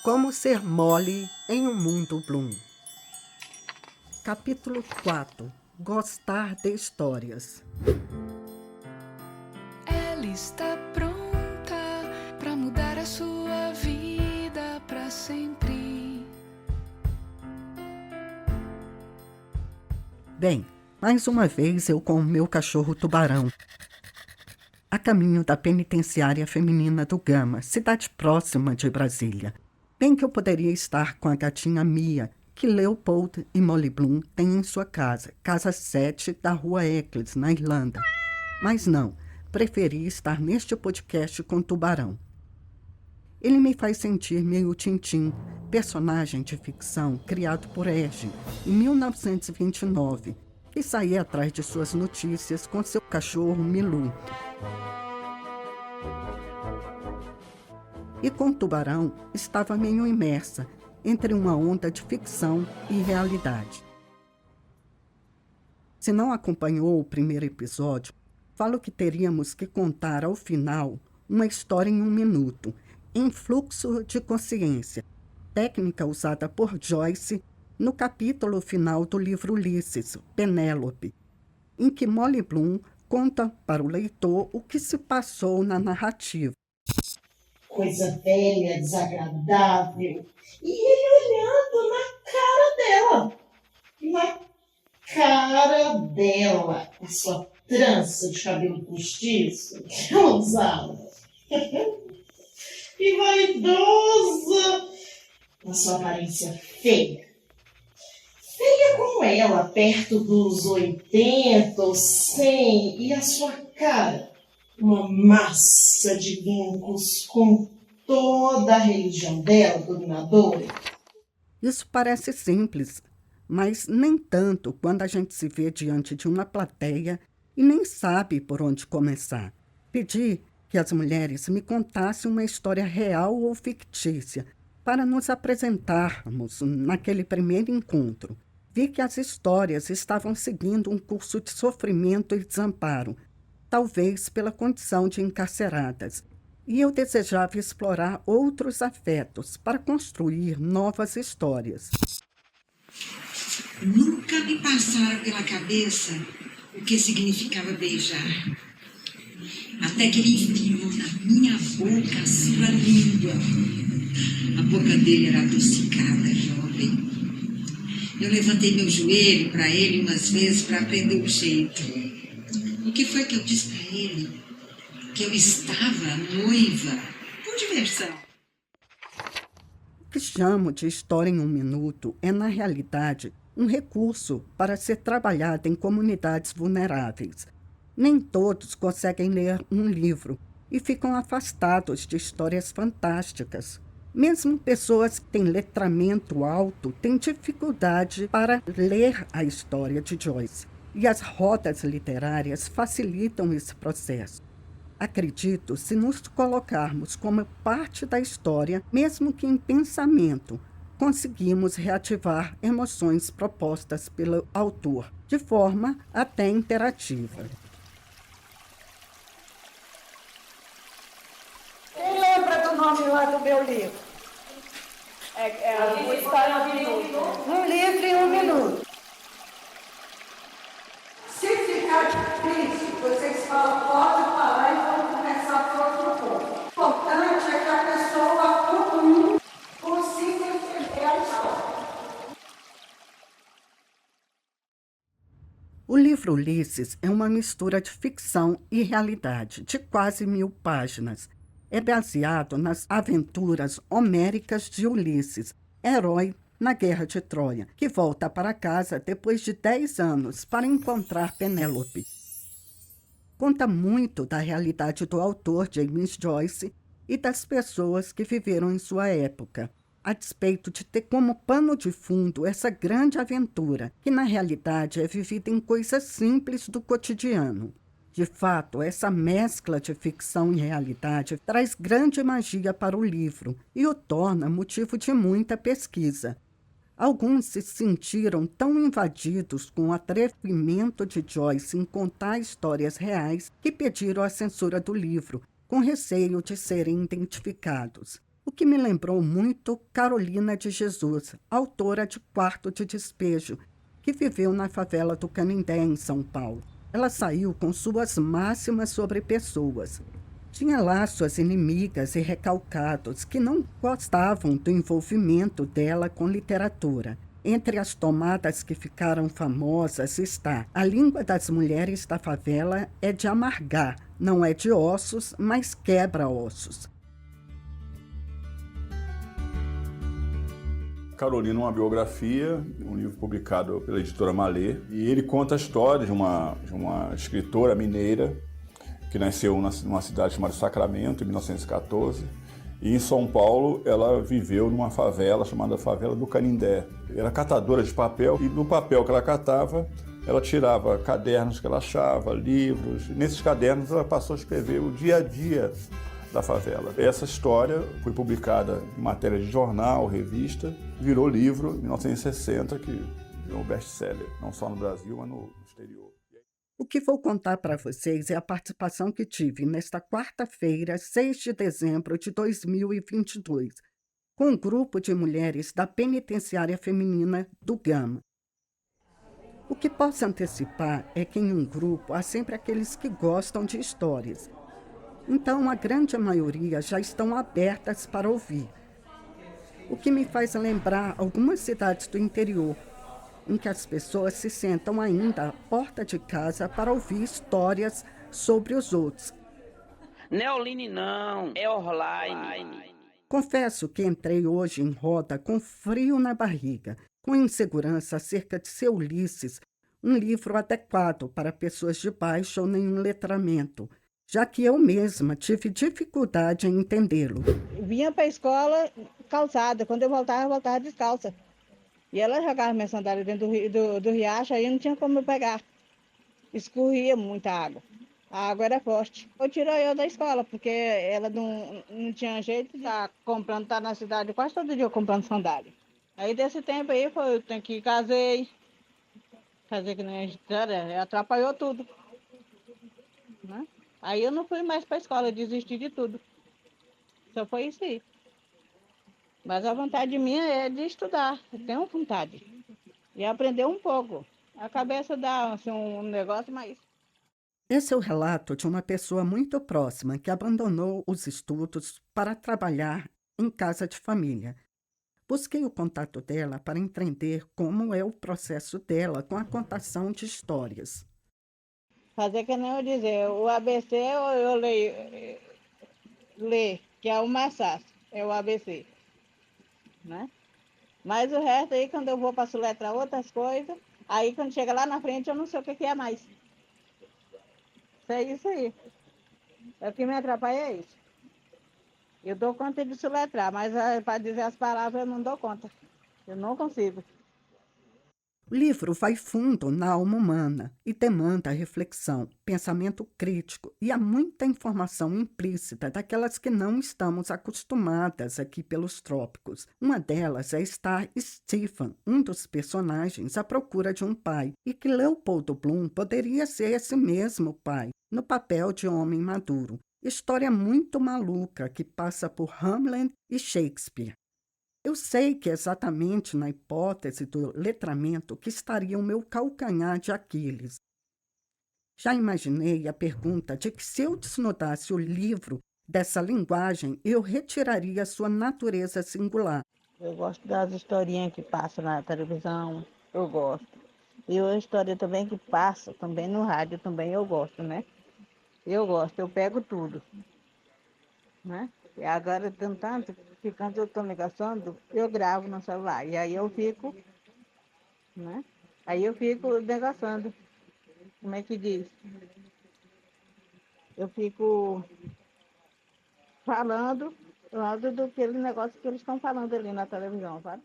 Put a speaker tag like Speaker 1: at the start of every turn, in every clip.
Speaker 1: Como ser mole em um mundo Bloom. Capítulo 4. Gostar de histórias.
Speaker 2: Ela está pronta para mudar a sua vida para sempre.
Speaker 1: Bem, mais uma vez eu com o meu cachorro Tubarão, a caminho da penitenciária feminina do Gama, cidade próxima de Brasília. Bem que eu poderia estar com a gatinha Mia, que Leopold e Molly Bloom têm em sua casa 7 da Rua Eccles, na Irlanda. Mas não, preferi estar neste podcast com Tubarão. Ele me faz sentir meio Tintim, personagem de ficção criado por Hergé em 1929, que saía atrás de suas notícias com seu cachorro Milou. E com Tubarão estava meio imersa entre uma onda de ficção e realidade. Se não acompanhou o primeiro episódio, falo que teríamos que contar ao final uma história em 1 minuto, em fluxo de consciência, técnica usada por Joyce no capítulo final do livro Ulisses, Penélope, em que Molly Bloom conta para o leitor o que se passou na narrativa.
Speaker 3: Coisa velha, desagradável. E ele olhando na cara dela, a sua trança de cabelo postiço que ela usava. E vaidosa na sua aparência feia. Feia como ela, perto dos 80 ou 100, e a sua cara, uma massa de vincos com toda a religião dela, dominadora.
Speaker 1: Isso parece simples, mas nem tanto quando a gente se vê diante de uma plateia e nem sabe por onde começar. Pedi que as mulheres me contassem uma história real ou fictícia para nos apresentarmos naquele primeiro encontro. Vi que as histórias estavam seguindo um curso de sofrimento e desamparo, talvez pela condição de encarceradas, e eu desejava explorar outros afetos para construir novas histórias.
Speaker 4: Nunca me passara pela cabeça o que significava beijar. Até que ele enfiou na minha boca a sua língua. A boca dele era adocicada, jovem. Eu levantei meu joelho para ele umas vezes para aprender o jeito. O que foi que eu disse para ele? Que eu estava noiva, por diversão.
Speaker 1: O que chamo de história em 1 minuto é, na realidade, um recurso para ser trabalhado em comunidades vulneráveis. Nem todos conseguem ler um livro e ficam afastados de histórias fantásticas. Mesmo pessoas que têm letramento alto têm dificuldade para ler a história de Joyce. E as rodas literárias facilitam esse processo. Acredito, se nos colocarmos como parte da história, mesmo que em pensamento, conseguimos reativar emoções propostas pelo autor, de forma até interativa.
Speaker 5: Quem lembra do nome lá do meu livro?
Speaker 6: Uma história em 1 minuto.
Speaker 5: Um livro em 1 minuto. Se ficar difícil, vocês falam, pode parar e vamos começar por outro ponto. O importante é que a pessoa comum consiga entender a história.
Speaker 1: O livro Ulisses é uma mistura de ficção e realidade, de quase 1000 páginas. É baseado nas aventuras homéricas de Ulisses, herói na Guerra de Troia, que volta para casa depois de 10 anos para encontrar Penélope. Conta muito da realidade do autor James Joyce e das pessoas que viveram em sua época, a despeito de ter como pano de fundo essa grande aventura, que na realidade é vivida em coisas simples do cotidiano. De fato, essa mescla de ficção e realidade traz grande magia para o livro e o torna motivo de muita pesquisa. Alguns se sentiram tão invadidos com o atrevimento de Joyce em contar histórias reais que pediram a censura do livro, com receio de serem identificados. O que me lembrou muito Carolina de Jesus, autora de Quarto de Despejo, que viveu na favela do Canindé, em São Paulo. Ela saiu com suas máximas sobre pessoas. Tinha lá suas inimigas e recalcados que não gostavam do envolvimento dela com literatura. Entre as tomadas que ficaram famosas está: a língua das mulheres da favela é de amargar, não é de ossos, mas quebra ossos.
Speaker 6: Carolina, uma biografia, um livro publicado pela editora Malê, e ele conta a história de uma escritora mineira que nasceu numa cidade chamada Sacramento, em 1914, e em São Paulo ela viveu numa favela chamada Favela do Canindé. Era catadora de papel, e no papel que ela catava, ela tirava cadernos que ela achava, livros. Nesses cadernos ela passou a escrever o dia a dia da favela. Essa história foi publicada em matéria de jornal, revista, virou livro em 1960, que virou um best-seller, não só no Brasil, mas no exterior.
Speaker 1: O que vou contar para vocês é a participação que tive nesta quarta-feira, 6 de dezembro de 2022, com um grupo de mulheres da Penitenciária Feminina do Gama. O que posso antecipar é que em um grupo há sempre aqueles que gostam de histórias. Então, a grande maioria já estão abertas para ouvir. O que me faz lembrar algumas cidades do interior, em que as pessoas se sentam ainda à porta de casa para ouvir histórias sobre os outros.
Speaker 7: Não é Oline não, é Orline.
Speaker 1: Confesso que entrei hoje em roda com frio na barriga, com insegurança acerca de seu Ulisses, um livro adequado para pessoas de baixo ou nenhum letramento, já que eu mesma tive dificuldade em entendê-lo.
Speaker 8: Vinha para a escola calçada, quando eu voltava descalça. E ela jogava minha sandália dentro do riacho, aí não tinha como eu pegar. Escorria muita água. A água era forte. Tirou eu da escola, porque ela não tinha jeito de estar comprando, tá na cidade quase todo dia comprando sandália. Aí desse tempo aí, eu tenho que casei que nem história, atrapalhou tudo. Né? Aí eu não fui mais para a escola, desisti de tudo. Só foi isso aí. Mas a vontade minha é de estudar, eu tenho vontade. E aprender um pouco. A cabeça dá assim, um negócio, mas...
Speaker 1: Esse é o relato de uma pessoa muito próxima que abandonou os estudos para trabalhar em casa de família. Busquei o contato dela para entender como é o processo dela com a contação de histórias.
Speaker 8: Fazer que nem eu dizer, o ABC eu leio, que é o mais fácil, é o ABC. Né? Mas o resto aí, quando eu vou para soletrar outras coisas, aí quando chega lá na frente eu não sei o que é mais. É isso aí. O que me atrapalha é isso. Eu dou conta de soletrar, mas para dizer as palavras eu não dou conta. Eu não consigo.
Speaker 1: O livro vai fundo na alma humana e demanda reflexão, pensamento crítico, e há muita informação implícita daquelas que não estamos acostumadas aqui pelos trópicos. Uma delas é estar Stephen, um dos personagens, à procura de um pai, e que Leopoldo Bloom poderia ser esse mesmo pai, no papel de homem maduro. História muito maluca que passa por Hamlet e Shakespeare. Eu sei que é exatamente na hipótese do letramento que estaria o meu calcanhar de Aquiles. Já imaginei a pergunta de que se eu desnudasse o livro dessa linguagem, eu retiraria sua natureza singular.
Speaker 8: Eu gosto das historinhas que passam na televisão, eu gosto. E a história também que passa, também no rádio, também eu gosto, né? Eu gosto, eu pego tudo, né? E agora, tanto que quando eu estou negociando, eu gravo no celular. E aí eu fico, né? Aí eu fico negociando. Como é que diz? Eu fico falando do aquele negócio que eles estão falando ali na televisão, sabe?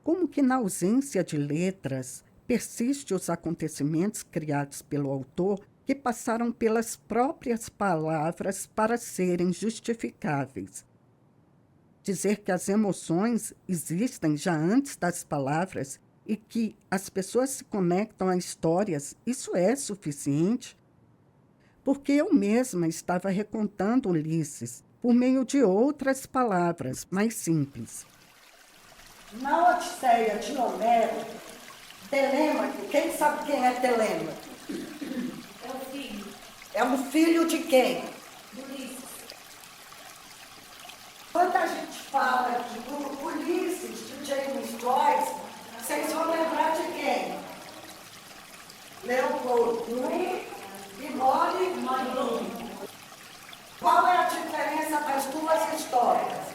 Speaker 1: Como que na ausência de letras, persiste os acontecimentos criados pelo autor que passaram pelas próprias palavras para serem justificáveis. Dizer que as emoções existem já antes das palavras e que as pessoas se conectam a histórias, isso é suficiente? Porque eu mesma estava recontando Ulisses por meio de outras palavras mais simples.
Speaker 5: Na Odisseia de Homero, Telêmaco, quem sabe quem é Telêmaco?
Speaker 9: É o filho.
Speaker 5: É um filho de quem?
Speaker 9: Do Ulisses.
Speaker 5: Quando a gente fala do Ulisses, de James Joyce, vocês vão lembrar de quem? Leopoldo e Mole Bloom. Qual é a diferença das duas histórias?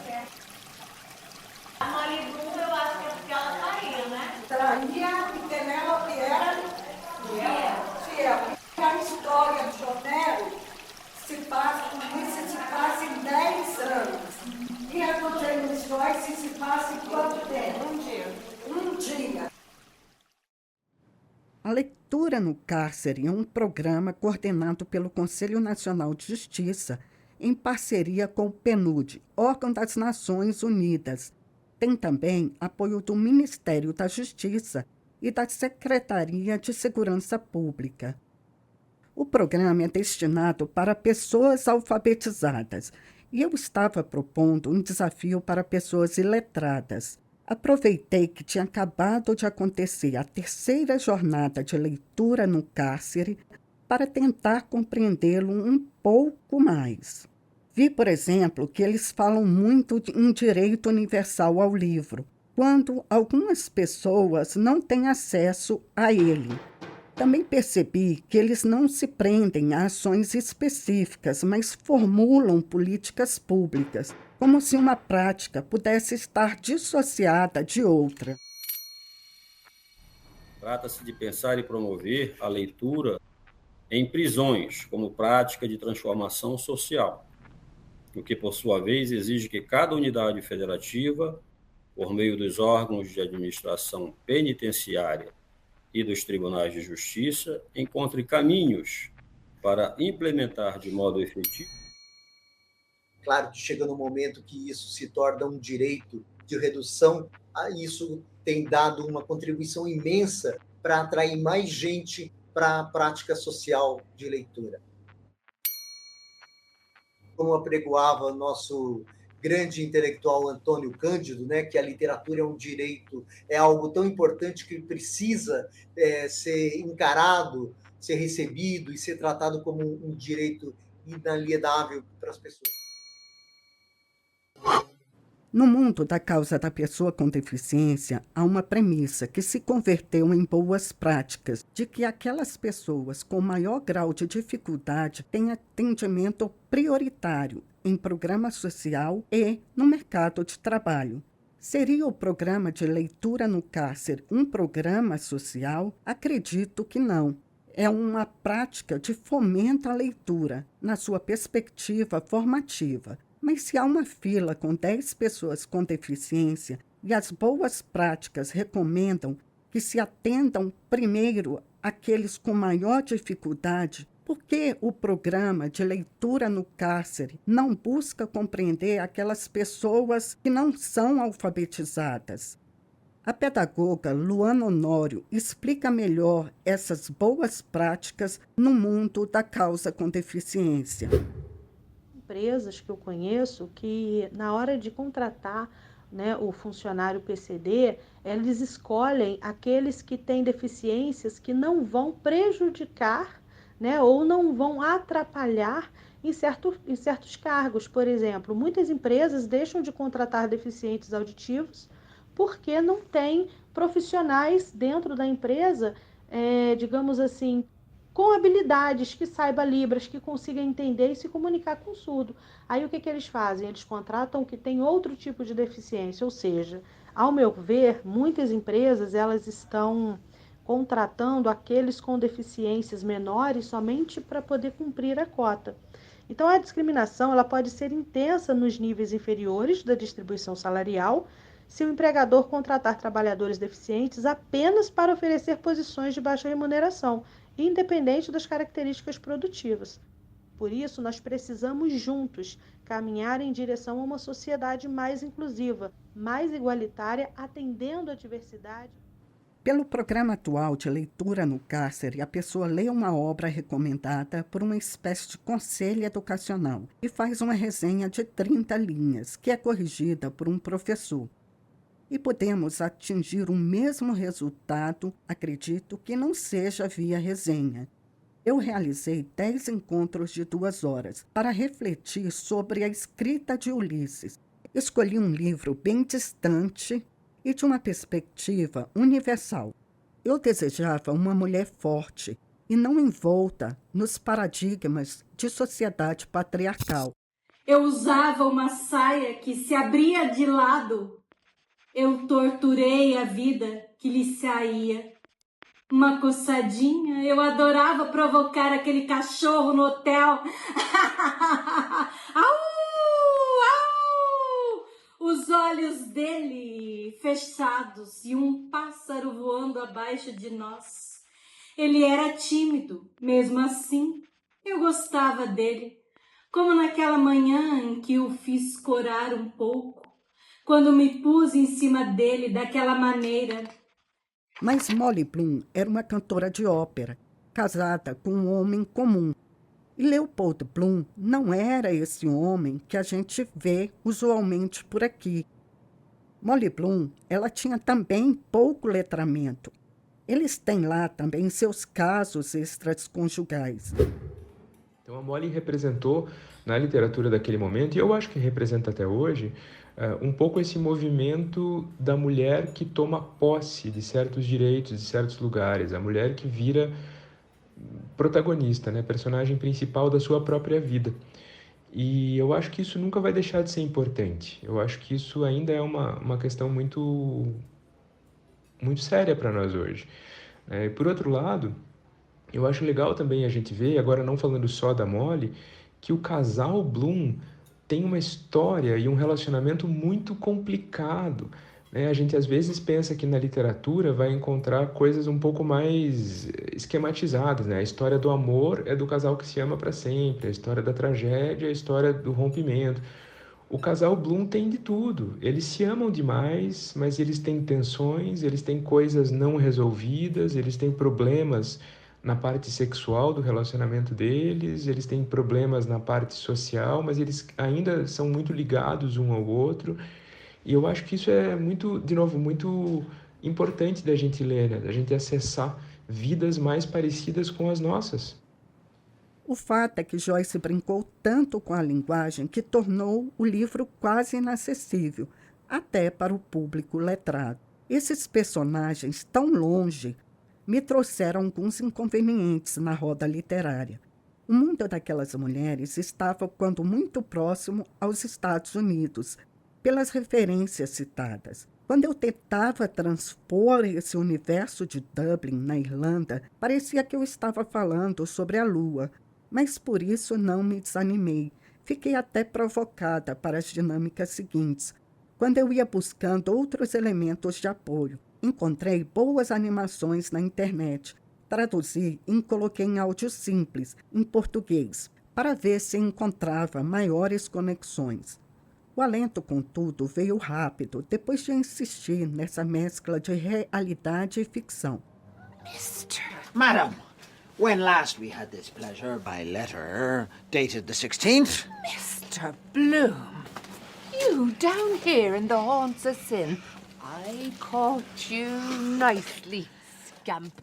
Speaker 9: A Molly Bloom, eu acho que é porque ela traía, né?
Speaker 5: Traía e Penélope era fiel. A história de Homero se passa em 10 anos. E a do James Joyce se passa em quanto tempo? Um dia.
Speaker 1: A Leitura no Cárcere é um programa coordenado pelo Conselho Nacional de Justiça em parceria com o PNUD, órgão das Nações Unidas. Tem também apoio do Ministério da Justiça e da Secretaria de Segurança Pública. O programa é destinado para pessoas alfabetizadas e eu estava propondo um desafio para pessoas iletradas. Aproveitei que tinha acabado de acontecer a 3ª jornada de leitura no cárcere para tentar compreendê-lo um pouco mais. Vi, por exemplo, que eles falam muito em direito universal ao livro, quando algumas pessoas não têm acesso a ele. Também percebi que eles não se prendem a ações específicas, mas formulam políticas públicas, como se uma prática pudesse estar dissociada de outra.
Speaker 10: Trata-se de pensar e promover a leitura em prisões como prática de transformação social, o que, por sua vez, exige que cada unidade federativa, por meio dos órgãos de administração penitenciária e dos tribunais de justiça, encontre caminhos para implementar de modo efetivo.
Speaker 11: Claro que chega no momento que isso se torna um direito de redução, isso tem dado uma contribuição imensa para atrair mais gente para a prática social de leitura. Como apregoava nosso grande intelectual Antônio Cândido, né, que a literatura é um direito, é algo tão importante que precisa ser encarado, ser recebido e ser tratado como um direito inalienável para as pessoas.
Speaker 1: No mundo da causa da pessoa com deficiência, há uma premissa que se converteu em boas práticas, de que aquelas pessoas com maior grau de dificuldade têm atendimento prioritário em programa social e no mercado de trabalho. Seria o programa de leitura no cárcere um programa social? Acredito que não. É uma prática de fomento à leitura, na sua perspectiva formativa. Mas se há uma fila com 10 pessoas com deficiência e as boas práticas recomendam que se atendam primeiro àqueles com maior dificuldade, por que o programa de leitura no cárcere não busca compreender aquelas pessoas que não são alfabetizadas? A pedagoga Luana Honório explica melhor essas boas práticas no mundo da causa com deficiência.
Speaker 12: Empresas que eu conheço que, na hora de contratar, né, o funcionário PCD, eles escolhem aqueles que têm deficiências que não vão prejudicar, né, ou não vão atrapalhar em certos cargos. Por exemplo, muitas empresas deixam de contratar deficientes auditivos porque não tem profissionais dentro da empresa, digamos assim, com habilidades, que saiba Libras, que consiga entender e se comunicar com o surdo. Aí o que eles fazem? Eles contratam o que tem outro tipo de deficiência, ou seja, ao meu ver, muitas empresas elas estão contratando aqueles com deficiências menores somente para poder cumprir a cota. Então a discriminação ela pode ser intensa nos níveis inferiores da distribuição salarial, se o empregador contratar trabalhadores deficientes apenas para oferecer posições de baixa remuneração, independente das características produtivas. Por isso, nós precisamos juntos caminhar em direção a uma sociedade mais inclusiva, mais igualitária, atendendo à diversidade.
Speaker 1: Pelo programa atual de leitura no cárcere, a pessoa lê uma obra recomendada por uma espécie de conselho educacional e faz uma resenha de 30 linhas, que é corrigida por um professor. E podemos atingir o mesmo resultado, acredito, que não seja via resenha. Eu realizei 10 encontros de 2 horas para refletir sobre a escrita de Ulisses. Escolhi um livro bem distante e de uma perspectiva universal. Eu desejava uma mulher forte e não envolta nos paradigmas de sociedade patriarcal.
Speaker 13: Eu usava uma saia que se abria de lado. Eu torturei a vida que lhe saía. Uma coçadinha, eu adorava provocar aquele cachorro no hotel. Au! Au! Os olhos dele fechados e um pássaro voando abaixo de nós. Ele era tímido, mesmo assim, eu gostava dele. Como naquela manhã em que o fiz corar um pouco, quando me pus em cima dele daquela maneira.
Speaker 1: Mas Molly Bloom era uma cantora de ópera, casada com um homem comum. E Leopold Bloom não era esse homem que a gente vê usualmente por aqui. Molly Bloom, ela tinha também pouco letramento. Eles têm lá também seus casos extraconjugais.
Speaker 14: Então a Molly representou na literatura daquele momento, e eu acho que representa até hoje, um pouco esse movimento da mulher que toma posse de certos direitos, de certos lugares, a mulher que vira protagonista, né, personagem principal da sua própria vida. E eu acho que isso nunca vai deixar de ser importante. Eu acho que isso ainda é uma questão muito séria para nós hoje. Por outro lado, eu acho legal também a gente ver, agora não falando só da Molly, que o casal Bloom tem uma história e um relacionamento muito complicado. A gente às vezes pensa que na literatura vai encontrar coisas um pouco mais esquematizadas, né? A história do amor é do casal que se ama para sempre, a história da tragédia é a história do rompimento. O casal Bloom tem de tudo. Eles se amam demais, mas eles têm tensões, eles têm coisas não resolvidas, eles têm problemas na parte sexual do relacionamento deles, eles têm problemas na parte social, mas eles ainda são muito ligados um ao outro. E eu acho que isso é muito, de novo, muito importante da gente ler, né? Da gente acessar vidas mais parecidas com as nossas.
Speaker 1: O fato é que Joyce brincou tanto com a linguagem que tornou o livro quase inacessível, até para o público letrado. Esses personagens tão longe me trouxeram alguns inconvenientes na roda literária. O mundo daquelas mulheres estava, quando muito próximo, aos Estados Unidos, pelas referências citadas. Quando eu tentava transpor esse universo de Dublin, na Irlanda, parecia que eu estava falando sobre a Lua, mas por isso não me desanimei. Fiquei até provocada para as dinâmicas seguintes, quando eu ia buscando outros elementos de apoio. Encontrei boas animações na internet, traduzi e coloquei em áudio simples, em português, para ver se encontrava maiores conexões. O alento, contudo, veio rápido, depois de insistir nessa mescla de realidade e ficção.
Speaker 15: Madam, when last we had this pleasure by letter, dated the 16th...
Speaker 16: Mr. Bloom, you down here in the haunts of sin. I caught you nicely, scamp.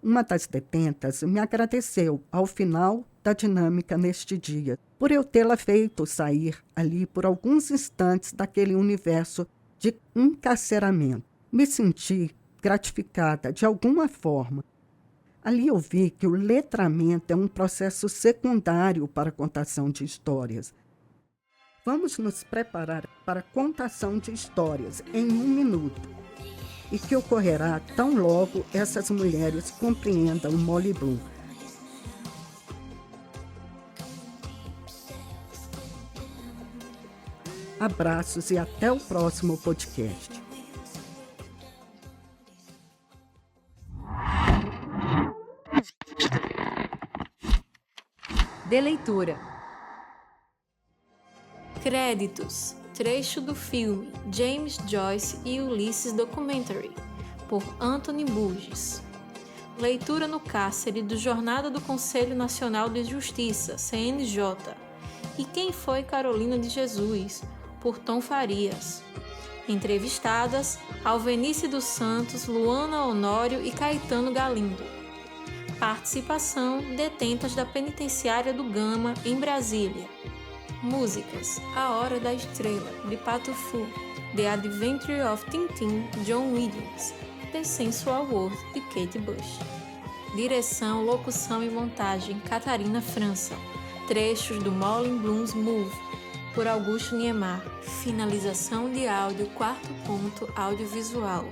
Speaker 1: Uma das detentas me agradeceu ao final da dinâmica neste dia, por eu tê-la feito sair ali por alguns instantes daquele universo de encarceramento. Me senti gratificada de alguma forma. Ali eu vi que o letramento é um processo secundário para a contação de histórias. Vamos nos preparar para a contação de histórias em 1 minuto, e que ocorrerá tão logo essas mulheres compreendam Molly Bloom. Abraços e até o próximo podcast.
Speaker 17: De leitura.
Speaker 18: Créditos. Trecho do filme James Joyce e Ulysses Documentary.
Speaker 17: por Anthony Burgess. Leitura no cárcere do Jornada do Conselho Nacional de Justiça, CNJ. E Quem foi Carolina de Jesus, por Tom Farias. Entrevistadas, Alvenice dos Santos, Luana Honório e Caetano Galindo. Participação, detentas da penitenciária do Gama, em Brasília. Músicas, A Hora da Estrela, de Pato Fu, The Adventure of Tintin, John Williams, The Sensual World, de Kate Bush. Direção, locução e montagem, Catarina França. Trechos do Moulin Blues Move, por Augusto Niemeyer. Finalização de áudio, 4º ponto audiovisual.